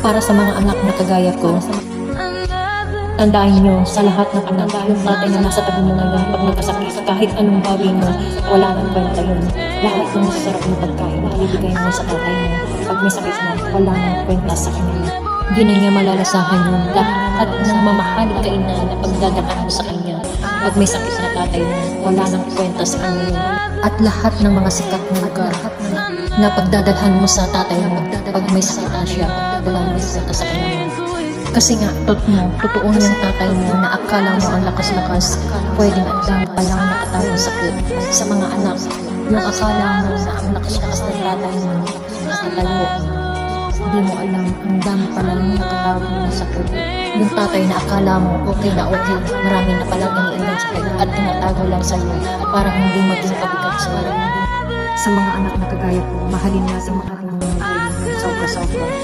Para sa mga anak na kagaya ko, tandaan nyo sa lahat ng anak, yung tatay na nasa tabi mo ngayon pag nagkasakit, kahit anong gawin mo, wala nang kwenta yun. Lahat ng masasarap na pagkain, ibibigay mo sa tatay mo. Pag may sakit na, wala nang kwenta sa kanya. Hindi na niya malalasahan yung lahat ng mamahal kainan na pagdadaan mo sa kanya. Pag may sakit na tatay mo, wala nang kwenta sa kanya yun. At lahat ng mga sikat na lugar na pagdadalhan mo sa tatay mo, pag may sakit na siya, wala nang kwenta sa kanya. Kasi nga, totoo yung tatay mo na akala mo ang lakas-lakas, pwedeng ang dami palang nakatawang sakit sa mga anak. Yung akala mo na ang lakas-lakas ng tatay mo nakatayo, hindi mo alam ang dami palang nakatawang na sakit. Yung tatay na akala mo okay, marami na palang iniilang sakit at tinatago lang sa'yo para hindi maging pabigat sa mga Sa mga anak na kagaya ko, mahalin natin mga anak na sobra-sobra.